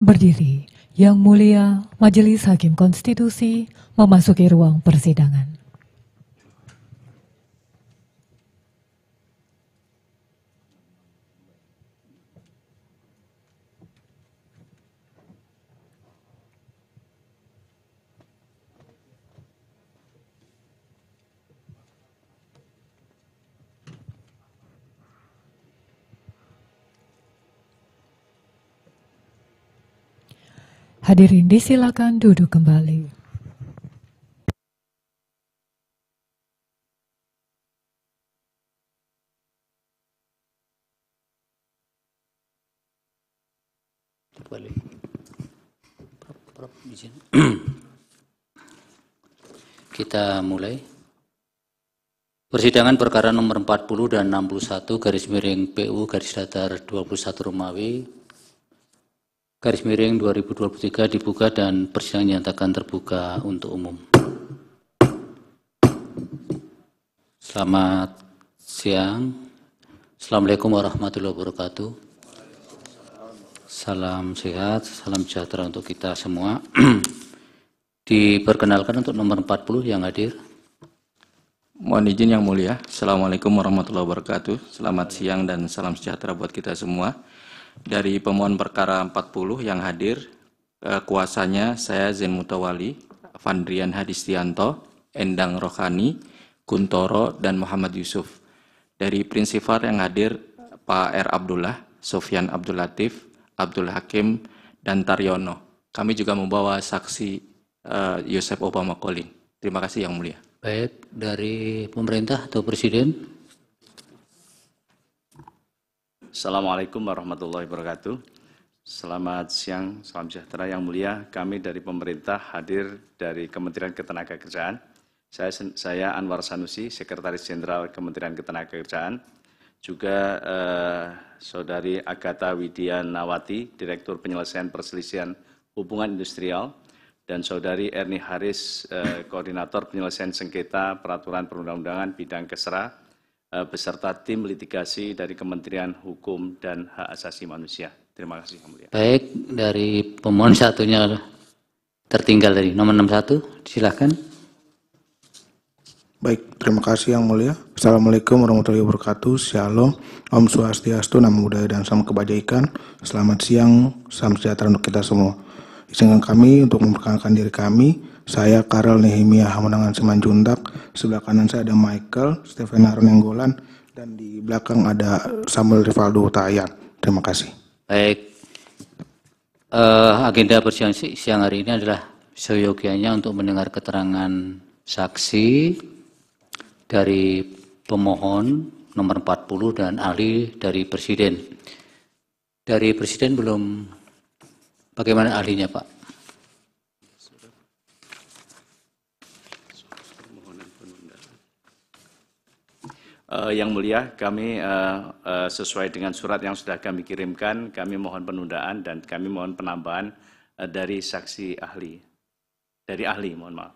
Berdiri, Yang Mulia Majelis Hakim Konstitusi memasuki ruang persidangan. Hadirin disilakan duduk kembali. Kita mulai. Persidangan perkara nomor 40 dan 61 garis miring PU garis datar 21 Romawi garis miring 2023 dibuka dan persidangan dinyatakan terbuka untuk umum. Selamat siang. Assalamualaikum warahmatullahi wabarakatuh. Salam sehat, salam sejahtera untuk kita semua. Diperkenalkan untuk nomor 40 yang hadir. Mohon izin Yang Mulia. Assalamualaikum warahmatullahi wabarakatuh. Selamat siang dan salam sejahtera buat kita semua. Dari pemohon perkara 40 yang hadir, kuasanya saya Zain Mutawali, Fandrian Hadistianto, Endang Rohani, Kuntoro, dan Muhammad Yusuf. Dari prinsipal yang hadir, Pak R. Abdullah, Sofyan Abdul Latif, Abdul Hakim, dan Taryono. Kami juga membawa saksi Yosep Obama Colin. Terima kasih Yang Mulia. Baik, dari pemerintah atau Presiden? Assalamualaikum warahmatullahi wabarakatuh. Selamat siang, salam sejahtera Yang Mulia. Kami dari pemerintah hadir dari Kementerian Ketenagakerjaan. Saya Anwar Sanusi, Sekretaris Jenderal Kementerian Ketenagakerjaan. Juga Saudari Agatha Widya Nawati, Direktur Penyelesaian Perselisihan Hubungan Industrial. Dan Saudari Erni Haris, Koordinator Penyelesaian Sengketa Peraturan Perundang-undangan Bidang Kesra, beserta tim litigasi dari Kementerian Hukum dan Hak Asasi Manusia. Terima kasih Yang Mulia. Baik, dari pemohon satunya tertinggal dari nomor 61, silakan. Baik, terima kasih Yang Mulia. Assalamualaikum warahmatullahi wabarakatuh. Shalom, Om Swastiastu, Namo Buddhaya dan Salam Kebajikan. Selamat siang, salam sejahtera untuk kita semua. Izinkan kami untuk memperkenalkan diri kami. Saya Karel Nehemia Hamonangan Simanjuntak. Sebelah kanan saya ada Michael, Stephen Aron Nenggolan, dan di belakang ada Samuel Rivaldo Tayan. Terima kasih. Baik, agenda persidangan siang hari ini adalah seyogianya untuk mendengar keterangan saksi dari pemohon nomor 40 dan ahli dari Presiden. Dari Presiden belum, bagaimana ahlinya Pak? Yang Mulia, kami sesuai dengan surat yang sudah kami kirimkan, kami mohon penundaan dan kami mohon penambahan dari saksi ahli. Dari ahli, mohon maaf.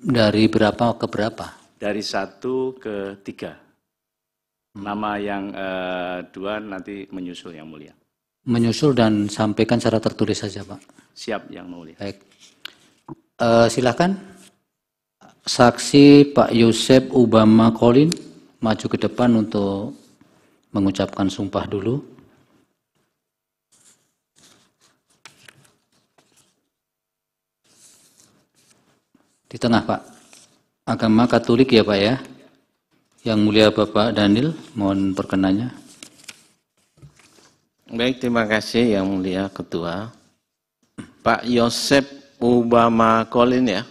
Dari berapa ke berapa? Dari 1 ke 3. Nama yang 2 nanti menyusul Yang Mulia. Menyusul dan sampaikan secara tertulis saja Pak. Siap Yang Mulia. Baik. Silakan. Saksi Pak Yosep Obama Colin maju ke depan untuk mengucapkan sumpah dulu. Di tengah Pak. Agama Katolik ya Pak ya. Yang Mulia Bapak Daniel, mohon perkenannya. Baik, terima kasih Yang Mulia Ketua. Pak Yosep Obama Colin ya.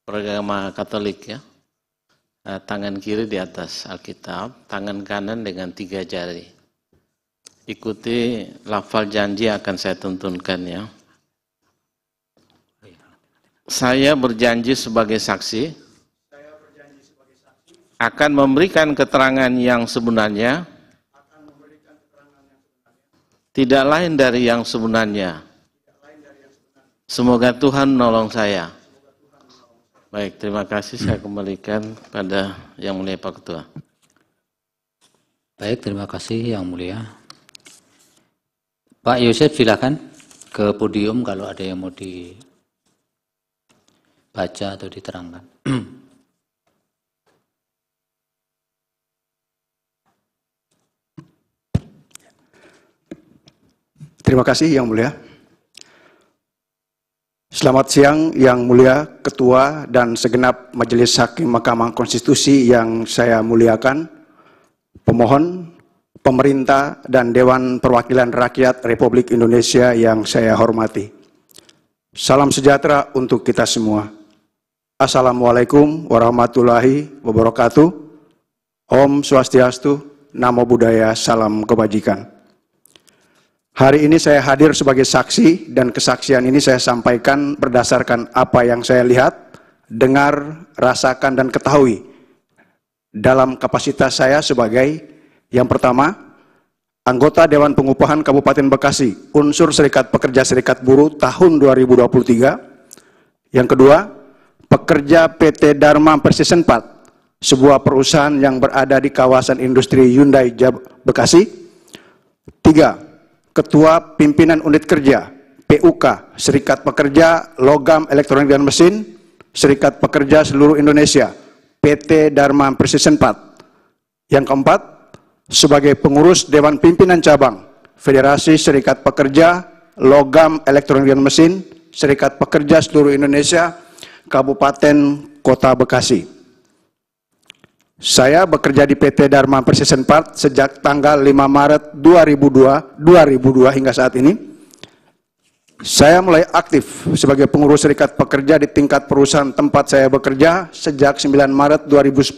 Beragama Katolik ya, tangan kiri di atas Alkitab, tangan kanan dengan 3 jari. Ikuti lafal janji akan saya tuntunkan ya. Saya berjanji sebagai saksi akan memberikan keterangan yang sebenarnya, tidak lain dari yang sebenarnya. Semoga Tuhan menolong saya. Baik, terima kasih. Saya kembalikan pada Yang Mulia Pak Ketua. Baik, terima kasih Yang Mulia. Pak Yosep silakan. ke podium kalau ada yang mau dibaca atau diterangkan. Terima kasih Yang Mulia. Selamat siang Yang Mulia Ketua dan segenap Majelis Hakim Mahkamah Konstitusi yang saya muliakan, pemohon, pemerintah, dan Dewan Perwakilan Rakyat Republik Indonesia yang saya hormati. Salam sejahtera untuk kita semua. Assalamualaikum warahmatullahi wabarakatuh. Om Swastiastu, Namo Buddhaya, Salam Kebajikan. Hari ini saya hadir sebagai saksi dan kesaksian ini saya sampaikan berdasarkan apa yang saya lihat, dengar, rasakan, dan ketahui dalam kapasitas saya sebagai yang pertama, anggota Dewan Pengupahan Kabupaten Bekasi, unsur Serikat Pekerja Serikat Buruh tahun 2023. Yang kedua, pekerja PT Dharma Precision Part, sebuah perusahaan yang berada di kawasan industri Hyundai Bekasi. Tiga, Ketua Pimpinan Unit Kerja PUK Serikat Pekerja Logam Elektronik dan Mesin Serikat Pekerja Seluruh Indonesia PT Dharma Precision Part. Yang keempat, sebagai pengurus Dewan Pimpinan Cabang Federasi Serikat Pekerja Logam Elektronik dan Mesin Serikat Pekerja Seluruh Indonesia Kabupaten Kota Bekasi. Saya bekerja di PT Dharma Precision Part sejak tanggal 5 Maret 2002 hingga saat ini. Saya mulai aktif sebagai pengurus serikat pekerja di tingkat perusahaan tempat saya bekerja sejak 9 Maret 2010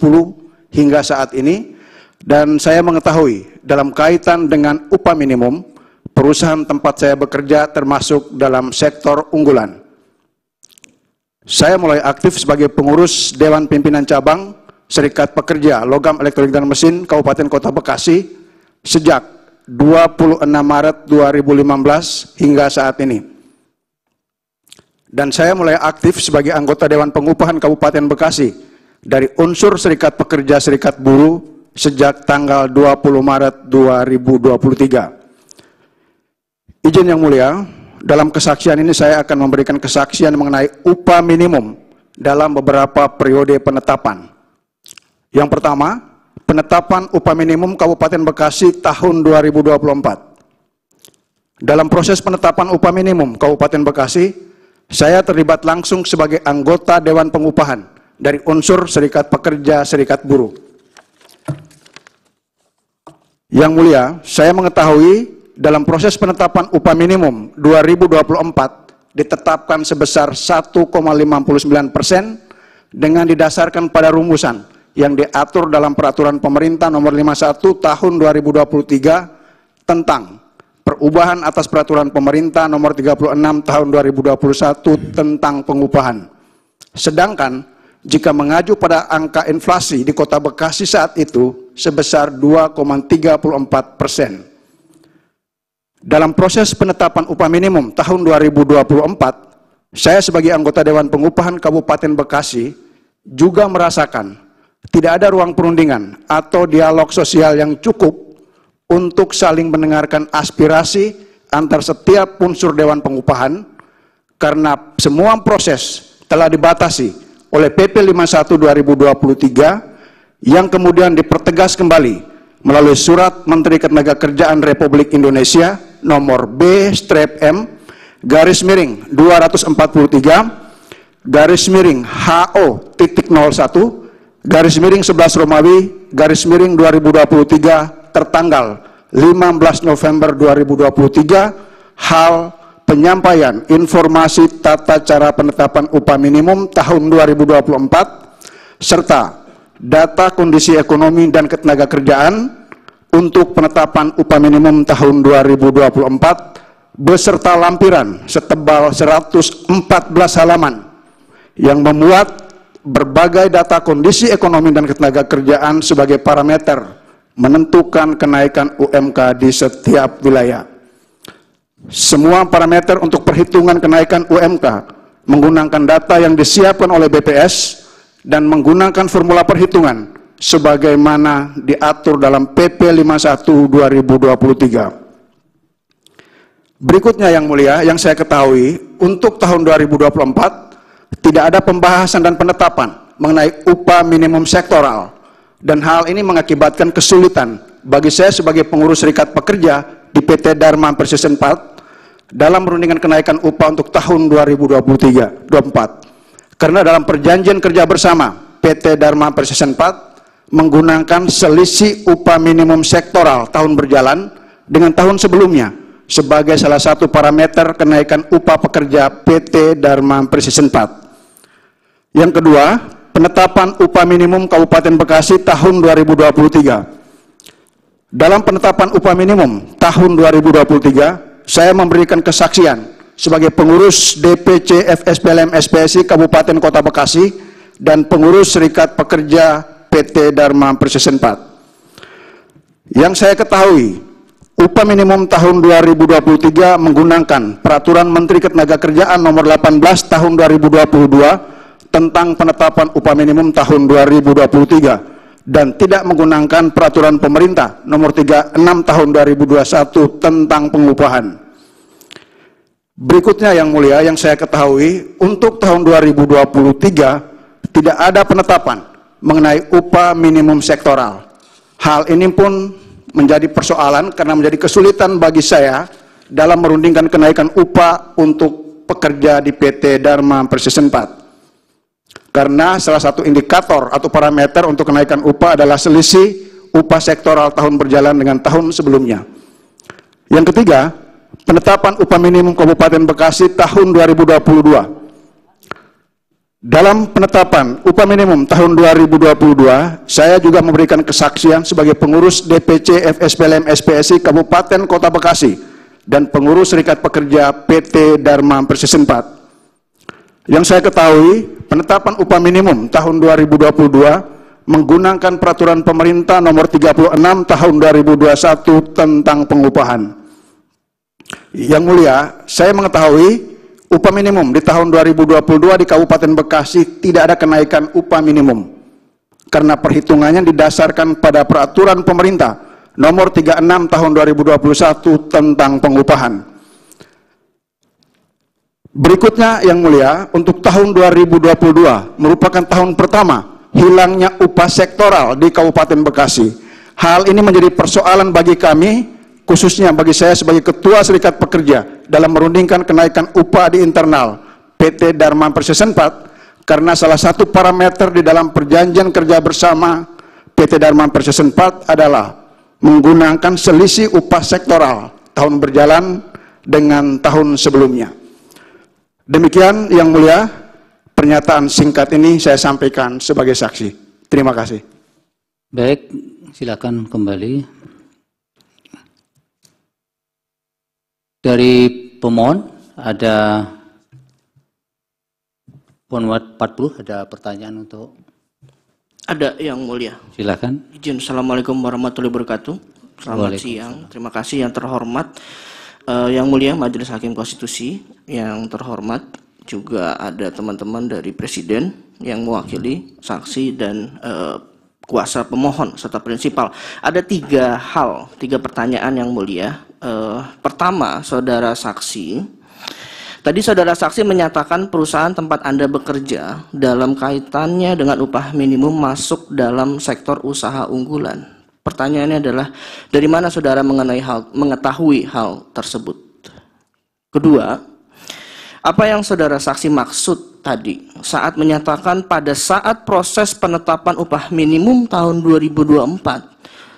hingga saat ini, dan saya mengetahui dalam kaitan dengan upah minimum, perusahaan tempat saya bekerja termasuk dalam sektor unggulan. Saya mulai aktif sebagai pengurus Dewan Pimpinan Cabang Serikat Pekerja Logam Elektronik dan Mesin Kabupaten Kota Bekasi sejak 26 Maret 2015 hingga saat ini. Dan saya mulai aktif sebagai anggota Dewan Pengupahan Kabupaten Bekasi dari unsur Serikat Pekerja Serikat Buruh sejak tanggal 20 Maret 2023. Izin Yang Mulia, dalam kesaksian ini saya akan memberikan kesaksian mengenai upah minimum dalam beberapa periode penetapan. Yang pertama, penetapan upah minimum Kabupaten Bekasi tahun 2024. Dalam proses penetapan upah minimum Kabupaten Bekasi, saya terlibat langsung sebagai anggota Dewan Pengupahan dari unsur Serikat Pekerja Serikat Buruh. Yang Mulia, saya mengetahui dalam proses penetapan upah minimum 2024 ditetapkan sebesar 1,59% dengan didasarkan pada rumusan yang diatur dalam Peraturan Pemerintah Nomor 51 Tahun 2023 tentang perubahan atas Peraturan Pemerintah Nomor 36 Tahun 2021 tentang pengupahan. Sedangkan jika mengacu pada angka inflasi di Kota Bekasi saat itu sebesar 2,34%. Dalam proses penetapan upah minimum tahun 2024, saya sebagai anggota Dewan Pengupahan Kabupaten Bekasi juga merasakan tidak ada ruang perundingan atau dialog sosial yang cukup untuk saling mendengarkan aspirasi antar setiap unsur Dewan Pengupahan karena semua proses telah dibatasi oleh PP 51 2023 yang kemudian dipertegas kembali melalui Surat Menteri Ketenagakerjaan Republik Indonesia nomor B-M/243/HO.01 /11 Romawi /2023 tertanggal 15 November 2023 hal penyampaian informasi tata cara penetapan upah minimum tahun 2024 serta data kondisi ekonomi dan ketenagakerjaan untuk penetapan upah minimum tahun 2024 beserta lampiran setebal 114 halaman yang memuat berbagai data kondisi ekonomi dan ketenagakerjaan sebagai parameter menentukan kenaikan UMK di setiap wilayah. Semua parameter untuk perhitungan kenaikan UMK menggunakan data yang disiapkan oleh BPS dan menggunakan formula perhitungan sebagaimana diatur dalam PP 51 2023. Berikutnya yang mulia, yang saya ketahui, untuk tahun 2024 tidak ada pembahasan dan penetapan mengenai upah minimum sektoral. Dan hal ini mengakibatkan kesulitan bagi saya sebagai pengurus serikat pekerja di PT Dharma Precision Part dalam merundingkan kenaikan upah untuk tahun 2023-24. Karena dalam perjanjian kerja bersama PT Dharma Precision Part menggunakan selisih upah minimum sektoral tahun berjalan dengan tahun sebelumnya sebagai salah satu parameter kenaikan upah pekerja PT Dharma Precision Part. Yang kedua, penetapan upah minimum Kabupaten Bekasi tahun 2023. Dalam penetapan upah minimum tahun 2023, saya memberikan kesaksian sebagai pengurus DPC FSPLM SPSI Kabupaten Kota Bekasi dan pengurus Serikat Pekerja PT Dharma Precision Part. Yang saya ketahui, upah minimum tahun 2023 menggunakan Peraturan Menteri Ketenagakerjaan Nomor 18 Tahun 2022 tentang penetapan upah minimum tahun 2023 dan tidak menggunakan Peraturan Pemerintah Nomor 36 Tahun 2021 tentang pengupahan. Berikutnya yang mulia, yang saya ketahui, untuk tahun 2023 tidak ada penetapan mengenai upah minimum sektoral. Hal ini pun menjadi persoalan karena menjadi kesulitan bagi saya dalam merundingkan kenaikan upah untuk pekerja di PT Dharma Precision Part. Karena salah satu indikator atau parameter untuk kenaikan upah adalah selisih upah sektoral tahun berjalan dengan tahun sebelumnya. Yang ketiga, penetapan upah minimum Kabupaten Bekasi tahun 2022. Dalam penetapan upah minimum tahun 2022, saya juga memberikan kesaksian sebagai pengurus DPC FSPLM SPSI Kabupaten Kota Bekasi dan pengurus Serikat Pekerja PT Dharma Precision Part. Yang saya ketahui, penetapan upah minimum tahun 2022 menggunakan Peraturan Pemerintah Nomor 36 Tahun 2021 tentang pengupahan. Yang mulia, saya mengetahui upah minimum di tahun 2022 di Kabupaten Bekasi tidak ada kenaikan upah minimum karena perhitungannya didasarkan pada Peraturan Pemerintah Nomor 36 Tahun 2021 tentang pengupahan. Berikutnya yang mulia, untuk tahun 2022 merupakan tahun pertama hilangnya upah sektoral di Kabupaten Bekasi. Hal ini menjadi persoalan bagi kami, khususnya bagi saya sebagai Ketua Serikat Pekerja dalam merundingkan kenaikan upah di internal PT Dharma Precision Part karena salah satu parameter di dalam perjanjian kerja bersama PT Dharma Precision Part adalah menggunakan selisih upah sektoral tahun berjalan dengan tahun sebelumnya. Demikian yang mulia, pernyataan singkat ini saya sampaikan sebagai saksi. Terima kasih. Baik, silakan kembali. Dari pemohon ada pemohon 40 ada pertanyaan untuk ada yang mulia. Silakan. Izin. Assalamualaikum warahmatullahi wabarakatuh. Selamat siang. Terima kasih yang terhormat. Yang mulia Majelis Hakim Konstitusi, yang terhormat juga ada teman-teman dari Presiden yang mewakili saksi dan kuasa pemohon serta prinsipal. Ada tiga pertanyaan yang mulia. Pertama, saudara saksi, tadi saudara saksi menyatakan perusahaan tempat Anda bekerja dalam kaitannya dengan upah minimum masuk dalam sektor usaha unggulan. Pertanyaannya adalah, dari mana saudara mengetahui hal tersebut? Kedua, apa yang saudara saksi maksud tadi saat menyatakan pada saat proses penetapan upah minimum tahun 2024,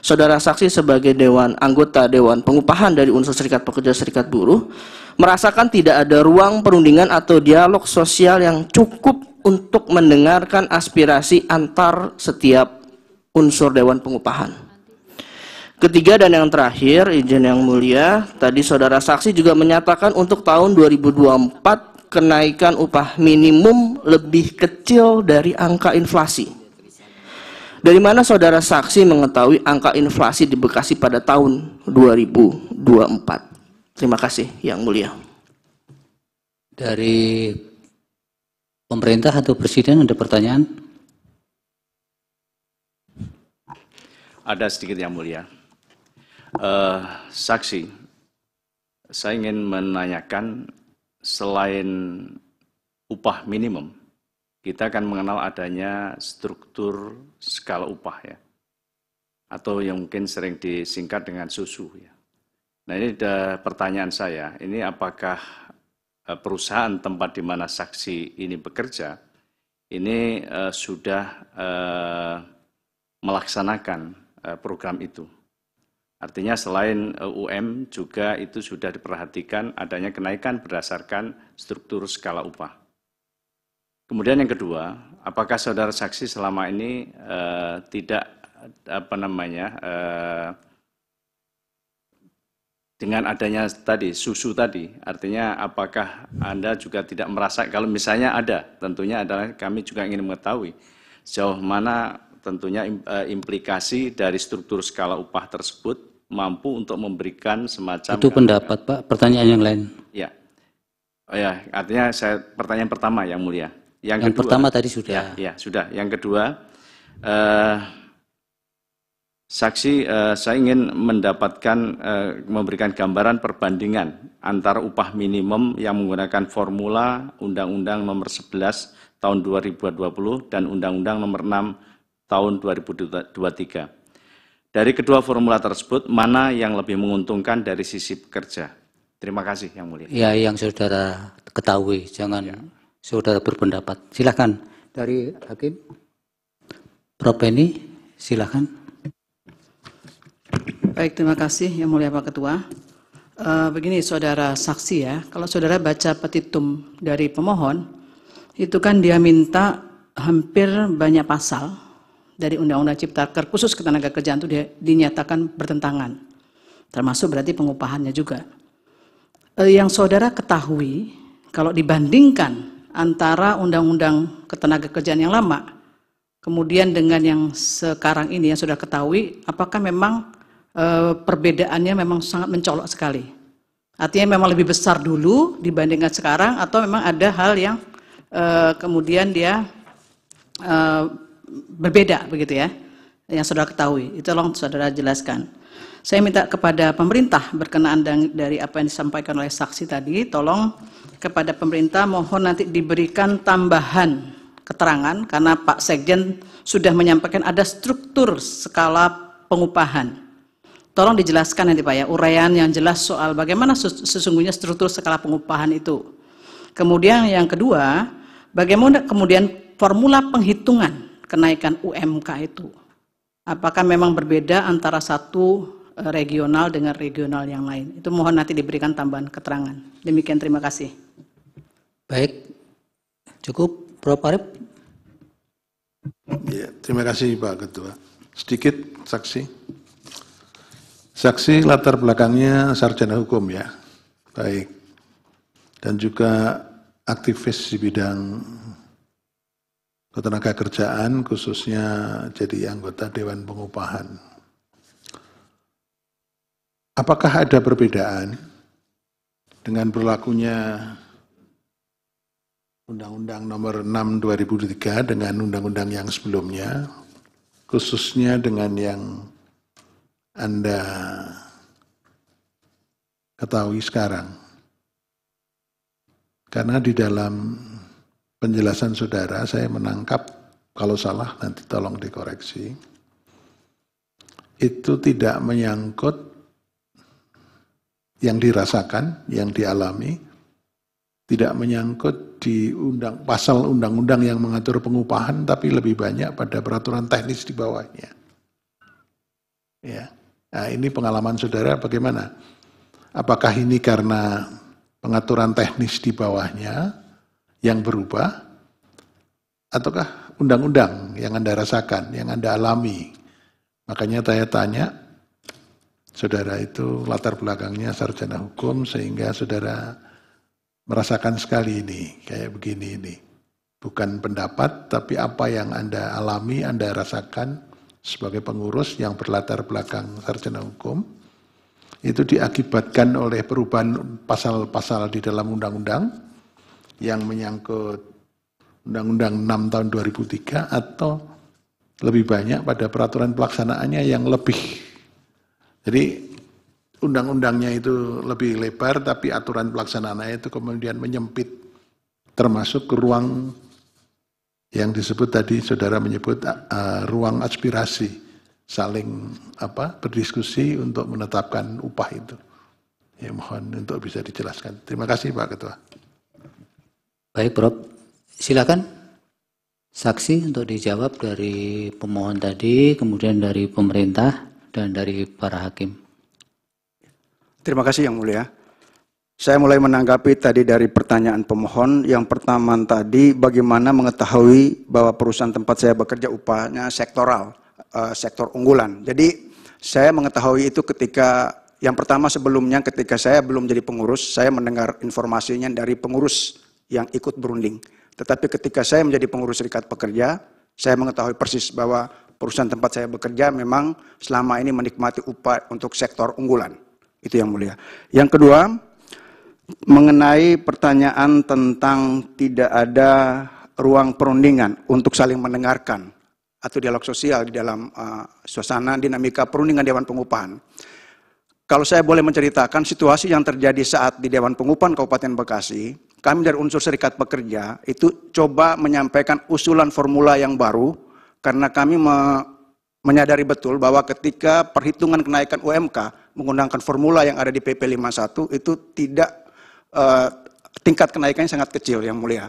saudara saksi sebagai anggota Dewan Pengupahan dari unsur Serikat Pekerja Serikat Buruh merasakan tidak ada ruang perundingan atau dialog sosial yang cukup untuk mendengarkan aspirasi antar setiap unsur Dewan Pengupahan. Ketiga dan yang terakhir, izin yang mulia, tadi saudara saksi juga menyatakan untuk tahun 2024 kenaikan upah minimum lebih kecil dari angka inflasi. Dari mana saudara saksi mengetahui angka inflasi di Bekasi pada tahun 2024? Terima kasih yang mulia. Dari pemerintah atau presiden ada pertanyaan? Ada sedikit yang mulia. Saksi, saya ingin menanyakan, selain upah minimum, kita akan mengenal adanya struktur skala upah ya, atau yang mungkin sering disingkat dengan SUSU ya. Nah ini ada pertanyaan saya, ini apakah perusahaan tempat di mana saksi ini bekerja ini sudah melaksanakan program itu? Artinya selain UM juga itu sudah diperhatikan adanya kenaikan berdasarkan struktur skala upah. Kemudian yang kedua, apakah saudara saksi selama ini tidak dengan adanya tadi SUSU tadi, artinya apakah Anda juga tidak merasa, kalau misalnya ada, tentunya adalah kami juga ingin mengetahui sejauh mana tentunya implikasi dari struktur skala upah tersebut mampu untuk memberikan semacam... Itu pendapat Pak, pertanyaan yang lain. Ya, oh ya, artinya pertanyaan pertama yang mulia. Yang kedua, pertama tadi sudah. Ya, sudah. Yang kedua, saksi saya ingin mendapatkan, memberikan gambaran perbandingan antara upah minimum yang menggunakan formula Undang-Undang Nomor 11 Tahun 2020 dan Undang-Undang Nomor 6 Tahun 2023. Dari kedua formula tersebut, mana yang lebih menguntungkan dari sisi pekerja? Terima kasih, Yang Mulia. Ya, yang saudara ketahui, jangan ya. Saudara berpendapat. Silakan dari Hakim. Prof. Penny, silakan. Baik, terima kasih Yang Mulia Pak Ketua. Begini saudara saksi ya, kalau saudara baca petitum dari pemohon, itu kan dia minta hampir banyak pasal dari Undang-Undang Ciptaker khusus ketenagakerjaan itu dinyatakan bertentangan, termasuk berarti pengupahannya juga. Yang saudara ketahui, kalau dibandingkan antara Undang-Undang Ketenagakerjaan yang lama, kemudian dengan yang sekarang ini yang sudah ketahui, apakah memang perbedaannya memang sangat mencolok sekali? Artinya memang lebih besar dulu dibandingkan sekarang, atau memang ada hal yang kemudian dia berbeda begitu ya, yang saudara ketahui? Itu tolong saudara jelaskan. Saya minta kepada pemerintah berkenaan dari apa yang disampaikan oleh saksi tadi, tolong kepada pemerintah mohon nanti diberikan tambahan keterangan, karena Pak Sekjen sudah menyampaikan ada struktur skala pengupahan. Tolong dijelaskan nanti Pak ya, uraian yang jelas soal bagaimana sesungguhnya struktur skala pengupahan itu. Kemudian yang kedua, bagaimana kemudian formula penghitungan kenaikan UMK itu? Apakah memang berbeda antara satu regional dengan regional yang lain? Itu mohon nanti diberikan tambahan keterangan. Demikian, terima kasih. Baik, cukup Prof. Arif. Ya, terima kasih Pak Ketua. Sedikit saksi. Saksi latar belakangnya sarjana hukum ya. Baik. Dan juga aktivis di bidang ketenagakerjaan, khususnya jadi anggota Dewan Pengupahan. Apakah ada perbedaan dengan berlakunya Undang-Undang Nomor 6 2003 dengan undang-undang yang sebelumnya, khususnya dengan yang Anda ketahui sekarang? Karena di dalam penjelasan saudara, saya menangkap, kalau salah nanti tolong dikoreksi, itu tidak menyangkut yang dirasakan, yang dialami, tidak menyangkut di pasal undang-undang yang mengatur pengupahan, tapi lebih banyak pada peraturan teknis di bawahnya. Ya. Nah, ini pengalaman saudara bagaimana? Apakah ini karena pengaturan teknis di bawahnya yang berubah, ataukah undang-undang yang Anda rasakan, yang Anda alami? Makanya saya tanya, saudara itu latar belakangnya sarjana hukum, sehingga saudara merasakan sekali ini, kayak begini ini. Bukan pendapat, tapi apa yang Anda alami, Anda rasakan sebagai pengurus yang berlatar belakang sarjana hukum, itu diakibatkan oleh perubahan pasal-pasal di dalam undang-undang, yang menyangkut Undang-Undang 6 tahun 2003, atau lebih banyak pada peraturan pelaksanaannya yang lebih. Jadi undang-undangnya itu lebih lebar, tapi aturan pelaksanaannya itu kemudian menyempit, termasuk ke ruang yang disebut tadi saudara menyebut ruang aspirasi, saling berdiskusi untuk menetapkan upah itu. Ya, mohon untuk bisa dijelaskan. Terima kasih Pak Ketua. Baik, Prof. Silakan saksi untuk dijawab dari pemohon tadi, kemudian dari pemerintah dan dari para hakim. Terima kasih Yang Mulia. Saya mulai menanggapi tadi dari pertanyaan pemohon. Yang pertama tadi, bagaimana mengetahui bahwa perusahaan tempat saya bekerja upahnya sektoral, sektor unggulan. Jadi saya mengetahui itu ketika, yang pertama sebelumnya ketika saya belum jadi pengurus, saya mendengar informasinya dari pengurus yang ikut berunding. Tetapi ketika saya menjadi pengurus serikat pekerja, saya mengetahui persis bahwa perusahaan tempat saya bekerja memang selama ini menikmati upah untuk sektor unggulan. Itu Yang Mulia. Yang kedua, mengenai pertanyaan tentang tidak ada ruang perundingan untuk saling mendengarkan atau dialog sosial di dalam suasana dinamika perundingan Dewan Pengupahan. Kalau saya boleh menceritakan situasi yang terjadi saat di Dewan Pengupahan Kabupaten Bekasi, kami dari unsur serikat pekerja itu coba menyampaikan usulan formula yang baru karena kami menyadari betul bahwa ketika perhitungan kenaikan UMK menggunakan formula yang ada di PP 51 itu tidak tingkat kenaikannya sangat kecil Yang Mulia.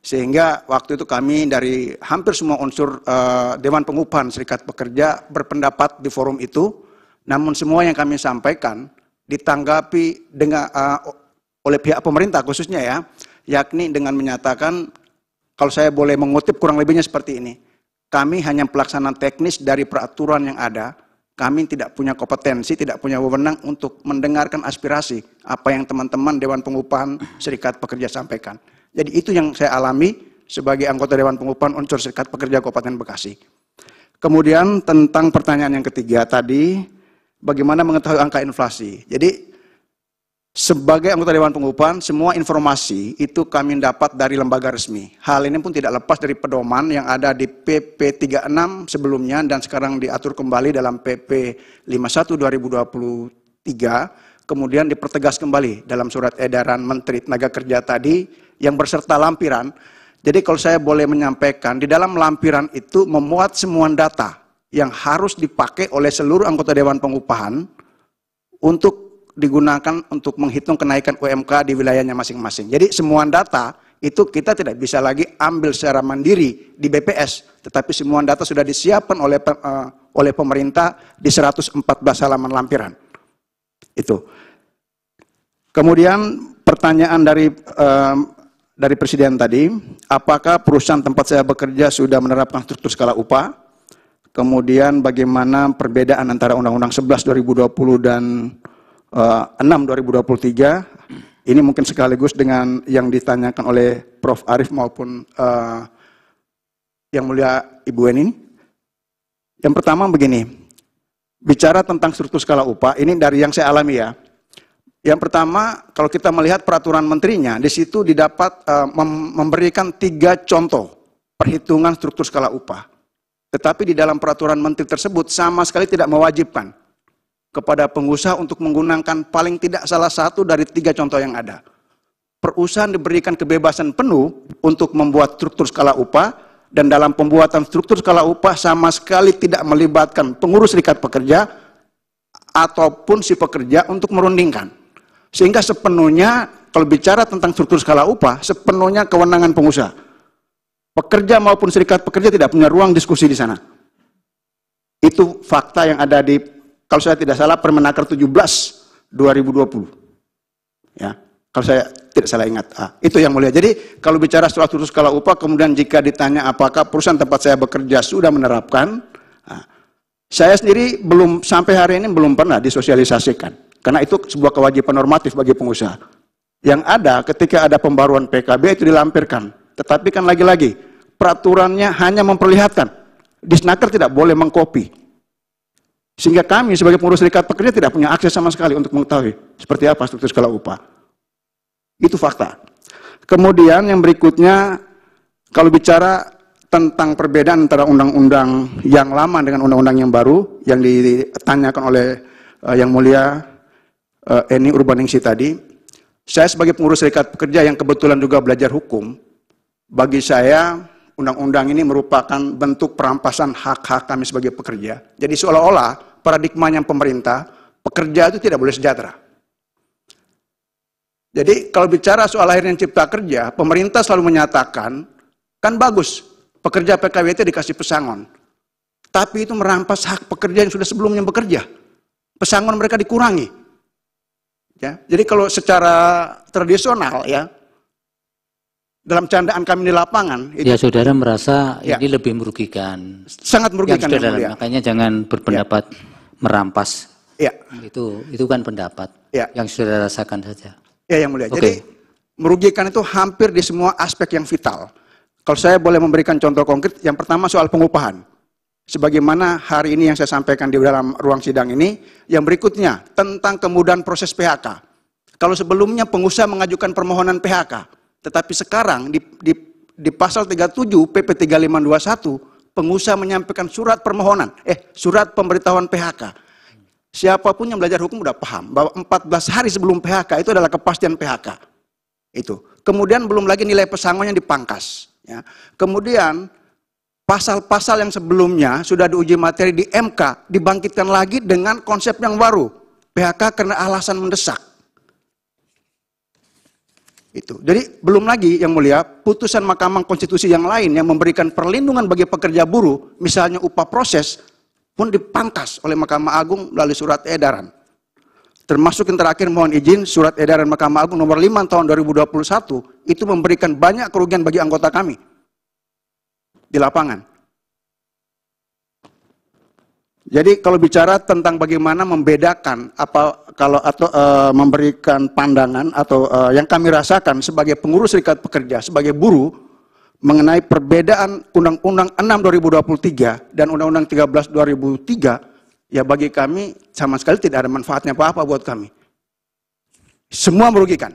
Sehingga waktu itu kami dari hampir semua unsur Dewan Pengupahan Serikat Pekerja berpendapat di forum itu, namun semua yang kami sampaikan ditanggapi dengan oleh pihak pemerintah khususnya ya, yakni dengan menyatakan, kalau saya boleh mengutip kurang lebihnya seperti ini, kami hanya pelaksanaan teknis dari peraturan yang ada, kami tidak punya kompetensi, tidak punya wewenang untuk mendengarkan aspirasi apa yang teman-teman Dewan Pengupahan Serikat Pekerja sampaikan. Jadi itu yang saya alami sebagai anggota Dewan Pengupahan unsur Serikat Pekerja Kabupaten Bekasi. Kemudian tentang pertanyaan yang ketiga tadi, bagaimana mengetahui angka inflasi. Jadi sebagai anggota Dewan Pengupahan, semua informasi itu kami dapat dari lembaga resmi. Hal ini pun tidak lepas dari pedoman yang ada di PP 36 sebelumnya dan sekarang diatur kembali dalam PP 51 2023, kemudian dipertegas kembali dalam surat edaran Menteri Tenaga Kerja tadi yang berserta lampiran. Jadi kalau saya boleh menyampaikan, di dalam lampiran itu memuat semua data yang harus dipakai oleh seluruh anggota Dewan Pengupahan untuk digunakan untuk menghitung kenaikan UMK di wilayahnya masing-masing. Jadi semua data itu kita tidak bisa lagi ambil secara mandiri di BPS, tetapi semua data sudah disiapkan oleh pemerintah di 114 halaman lampiran. Itu. Kemudian pertanyaan dari Presiden tadi, apakah perusahaan tempat saya bekerja sudah menerapkan struktur skala upah? Kemudian bagaimana perbedaan antara Undang-Undang 11 2020 dan 6 2023, ini mungkin sekaligus dengan yang ditanyakan oleh Prof. Arief maupun Yang Mulia Ibu Eni. Yang pertama begini, bicara tentang struktur skala upah, ini dari yang saya alami ya. Yang pertama, kalau kita melihat peraturan menterinya, di situ didapat memberikan 3 contoh perhitungan struktur skala upah. Tetapi di dalam peraturan menteri tersebut sama sekali tidak mewajibkan kepada pengusaha untuk menggunakan paling tidak salah satu dari 3 contoh yang ada. Perusahaan diberikan kebebasan penuh untuk membuat struktur skala upah, dan dalam pembuatan struktur skala upah sama sekali tidak melibatkan pengurus serikat pekerja ataupun si pekerja untuk merundingkan. Sehingga sepenuhnya, kalau bicara tentang struktur skala upah, sepenuhnya kewenangan pengusaha. Pekerja maupun serikat pekerja tidak punya ruang diskusi di sana. Itu fakta yang ada di, kalau saya tidak salah, Permenaker 17 2020. Ya, kalau saya tidak salah ingat. Itu Yang Mulia. Jadi kalau bicara struktur skala upah, kemudian jika ditanya apakah perusahaan tempat saya bekerja sudah menerapkan, saya sendiri belum sampai hari ini belum pernah disosialisasikan. Karena itu sebuah kewajiban normatif bagi pengusaha. Yang ada ketika ada pembaruan PKB itu dilampirkan. Tetapi kan lagi-lagi peraturannya hanya memperlihatkan. Disnaker tidak boleh mengkopi. Sehingga kami sebagai pengurus serikat pekerja tidak punya akses sama sekali untuk mengetahui seperti apa struktur skala upah. Itu fakta. Kemudian yang berikutnya, kalau bicara tentang perbedaan antara undang-undang yang lama dengan undang-undang yang baru, yang ditanyakan oleh Yang Mulia Eni Urbaningsi tadi, saya sebagai pengurus serikat pekerja yang kebetulan juga belajar hukum, bagi saya undang-undang ini merupakan bentuk perampasan hak-hak kami sebagai pekerja. Jadi seolah-olah paradigmanya pemerintah, pekerja itu tidak boleh sejahtera. Jadi kalau bicara soal lahirnya cipta kerja, pemerintah selalu menyatakan, kan bagus, pekerja PKWT dikasih pesangon. Tapi itu merampas hak pekerja yang sudah sebelumnya bekerja. Pesangon mereka dikurangi. Ya, jadi kalau secara tradisional ya, dalam candaan kami di lapangan, itu, ya saudara merasa ya, ini lebih merugikan. Sangat merugikan. Yang saudara, makanya jangan berpendapat merampas. Ya. Itu kan pendapat ya, yang saudara rasakan saja. Ya, yang mulia. Jadi merugikan itu hampir di semua aspek yang vital. Kalau saya boleh memberikan contoh konkret, yang pertama soal pengupahan. Sebagaimana hari ini yang saya sampaikan di dalam ruang sidang ini, yang berikutnya tentang kemudahan proses PHK. Kalau sebelumnya pengusaha mengajukan permohonan PHK, tetapi sekarang di pasal 37 PP 3521, pengusaha menyampaikan surat permohonan, surat pemberitahuan PHK. Siapapun yang belajar hukum sudah paham bahwa 14 hari sebelum PHK itu adalah kepastian PHK. Itu. Kemudian belum lagi nilai pesangonnya dipangkas. Ya. Kemudian pasal-pasal yang sebelumnya sudah diuji materi di MK dibangkitkan lagi dengan konsep yang baru, PHK karena alasan mendesak. Itu. Jadi belum lagi yang mulia putusan Mahkamah Konstitusi yang lain yang memberikan perlindungan bagi pekerja buruh, misalnya upah proses, pun dipangkas oleh Mahkamah Agung melalui surat edaran. Termasuk yang terakhir mohon izin surat edaran Mahkamah Agung nomor 5 tahun 2021 itu memberikan banyak kerugian bagi anggota kami di lapangan. Jadi kalau bicara tentang bagaimana membedakan memberikan pandangan atau yang kami rasakan sebagai pengurus serikat pekerja, sebagai buruh mengenai perbedaan Undang-Undang 6 2023 dan Undang-Undang 13 2003, ya bagi kami sama sekali tidak ada manfaatnya apa-apa buat kami. Semua merugikan.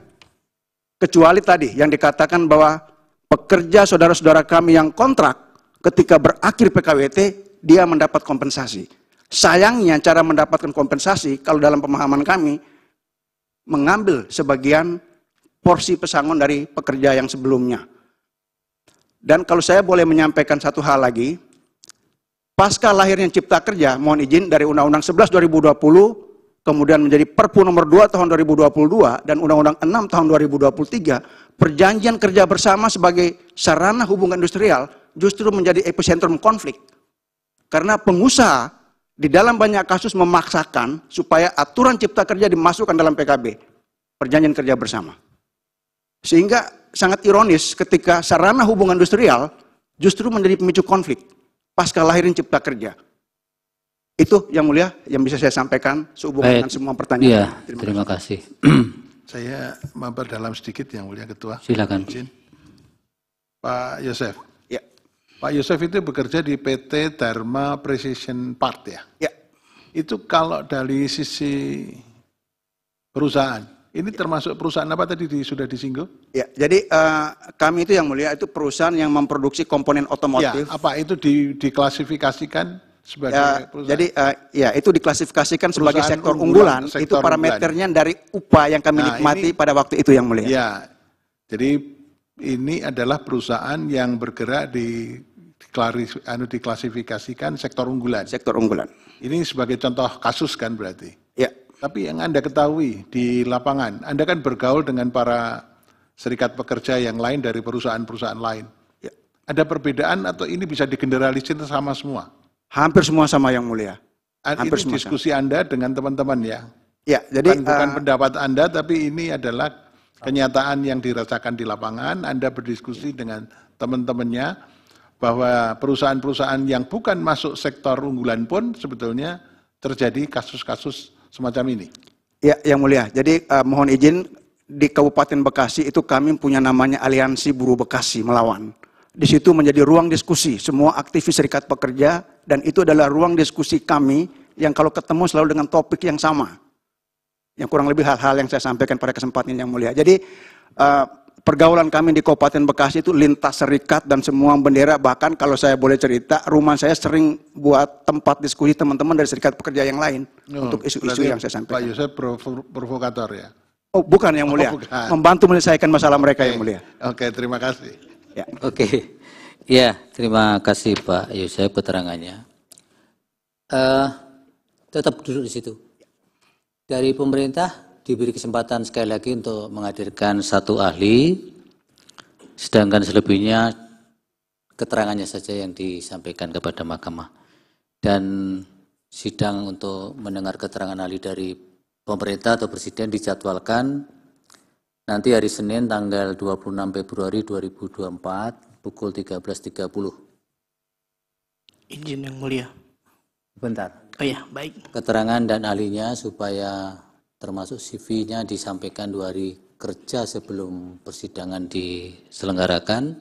Kecuali tadi yang dikatakan bahwa pekerja saudara-saudara kami yang kontrak ketika berakhir PKWT, dia mendapat kompensasi. Sayangnya cara mendapatkan kompensasi, kalau dalam pemahaman kami, mengambil sebagian porsi pesangon dari pekerja yang sebelumnya. Dan kalau saya boleh menyampaikan satu hal lagi, pasca lahirnya Cipta Kerja, mohon izin dari Undang-Undang 11 2020, kemudian menjadi Perpu nomor 2 tahun 2022, dan Undang-Undang 6 tahun 2023, perjanjian kerja bersama sebagai sarana hubungan industrial justru menjadi epicentrum konflik. Karena pengusaha di dalam banyak kasus memaksakan supaya aturan cipta kerja dimasukkan dalam PKB, perjanjian kerja bersama. Sehingga sangat ironis ketika sarana hubungan industrial justru menjadi pemicu konflik pasca lahirin cipta kerja. Itu yang mulia yang bisa saya sampaikan sehubungan dengan semua pertanyaan. Iya, terima kasih. Saya mampir dalam sedikit yang mulia Ketua. Silakan. Pak Yosef. Ya. Pak Yosef itu bekerja di PT Dharma Precision Part ya? Ya. Itu kalau dari sisi perusahaan, ini termasuk perusahaan apa tadi sudah disinggung? Ya, jadi kami itu yang mulia itu perusahaan yang memproduksi komponen otomotif. Ya, apa itu diklasifikasikan sebagai perusahaan? Jadi ya itu diklasifikasikan sebagai sektor unggulan, itu parameternya dari upah yang kami nikmati pada waktu itu yang mulia. Ya, jadi ini adalah perusahaan yang bergerak diklasifikasikan sektor unggulan. Sektor unggulan. Ini sebagai contoh kasus kan berarti? Ya. Tapi yang Anda ketahui di lapangan, Anda kan bergaul dengan para serikat pekerja yang lain dari perusahaan-perusahaan lain. Ya. Ada perbedaan atau ini bisa digeneralisir sama semua? Hampir semua sama yang mulia. Hampir ini diskusi sama. Anda dengan teman-teman ya? Ya, jadi bukan pendapat Anda, tapi ini adalah kenyataan yang dirasakan di lapangan. Anda berdiskusi dengan teman-temannya bahwa perusahaan-perusahaan yang bukan masuk sektor unggulan pun sebetulnya terjadi kasus-kasus semacam ini. Ya, yang mulia. Jadi mohon izin di Kabupaten Bekasi itu kami punya namanya Aliansi Buruh Bekasi Melawan. Di situ menjadi ruang diskusi semua aktivis serikat pekerja dan itu adalah ruang diskusi kami yang kalau ketemu selalu dengan topik yang sama. Yang kurang lebih hal-hal yang saya sampaikan pada kesempatan yang mulia. Jadi pergaulan kami di Kabupaten Bekasi itu lintas serikat dan semua bendera, bahkan kalau saya boleh cerita, rumah saya sering buat tempat diskusi teman-teman dari serikat pekerja yang lain untuk isu-isu yang saya sampaikan. Pak Yosep provokator ya? Oh, bukan yang mulia. Membantu menyelesaikan masalah mereka yang mulia. Oke, terima kasih. Ya. Oke, ya terima kasih Pak Yosep keterangannya. Tetap duduk di situ. Dari pemerintah diberi kesempatan sekali lagi untuk menghadirkan satu ahli, sedangkan selebihnya keterangannya saja yang disampaikan kepada mahkamah. Dan sidang untuk mendengar keterangan ahli dari pemerintah atau presiden dijadwalkan nanti hari Senin tanggal 26 Februari 2024 pukul 13.30. Izin yang mulia. Bentar. Oh ya, baik. Keterangan dan ahlinya supaya termasuk CV-nya disampaikan 2 hari kerja sebelum persidangan diselenggarakan.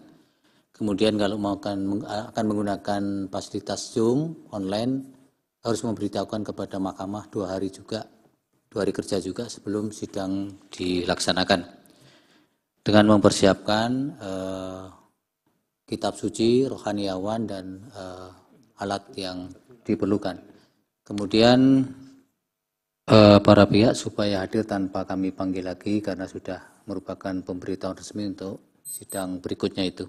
Kemudian kalau mau akan menggunakan fasilitas Zoom online, harus memberitahukan kepada mahkamah 2 hari juga, 2 hari kerja juga sebelum sidang dilaksanakan. Dengan mempersiapkan kitab suci, rohaniawan, dan alat yang diperlukan. Kemudian para pihak supaya hadir tanpa kami panggil lagi karena sudah merupakan pemberitahuan resmi untuk sidang berikutnya itu.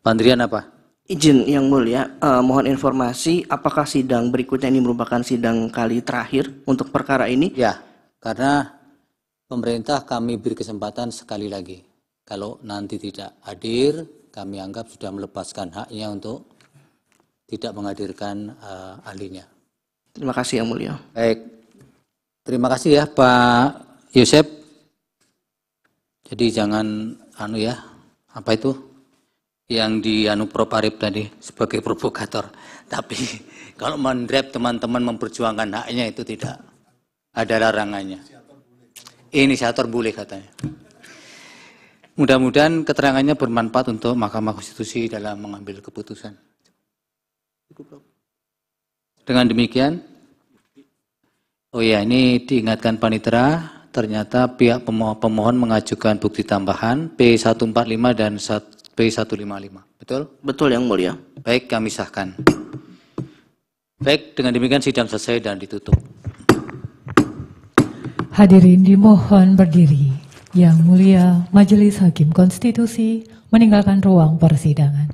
Pandrian apa? Izin yang mulia, mohon informasi apakah sidang berikutnya ini merupakan sidang kali terakhir untuk perkara ini? Ya, karena pemerintah kami beri kesempatan sekali lagi. Kalau nanti tidak hadir, kami anggap sudah melepaskan haknya untuk tidak menghadirkan ahlinya. Terima kasih yang mulia. Baik, terima kasih ya Pak Yosep. Jadi jangan apa itu yang di Prof Arif tadi sebagai provokator. Tapi kalau mendrep teman-teman memperjuangkan haknya itu tidak ada larangannya. Inisiator boleh katanya. Mudah-mudahan keterangannya bermanfaat untuk Mahkamah Konstitusi dalam mengambil keputusan. Dengan demikian, ini diingatkan panitera, ternyata pihak pemohon mengajukan bukti tambahan P145 dan P155. Betul? Betul yang mulia. Baik, kami sahkan. Baik, dengan demikian sidang selesai dan ditutup. Hadirin dimohon berdiri. Yang mulia Majelis Hakim Konstitusi meninggalkan ruang persidangan.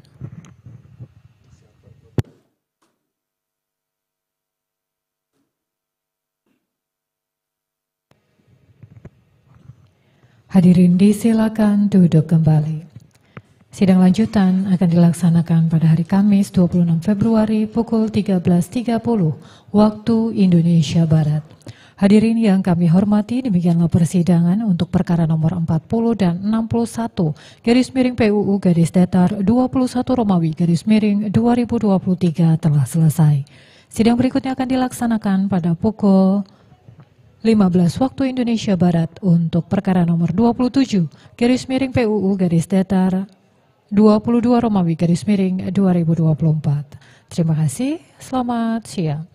Hadirin disilakan duduk kembali. Sidang lanjutan akan dilaksanakan pada hari Kamis 26 Februari pukul 13.30 waktu Indonesia Barat. Hadirin yang kami hormati, demikianlah persidangan untuk perkara nomor 40 dan 61 garis miring PUU garis datar 21 Romawi garis miring 2023 telah selesai. Sidang berikutnya akan dilaksanakan pada pukul 15 waktu Indonesia Barat untuk perkara nomor 27 garis miring PUU garis datar 22 Romawi garis miring 2024. Terima kasih, selamat siang.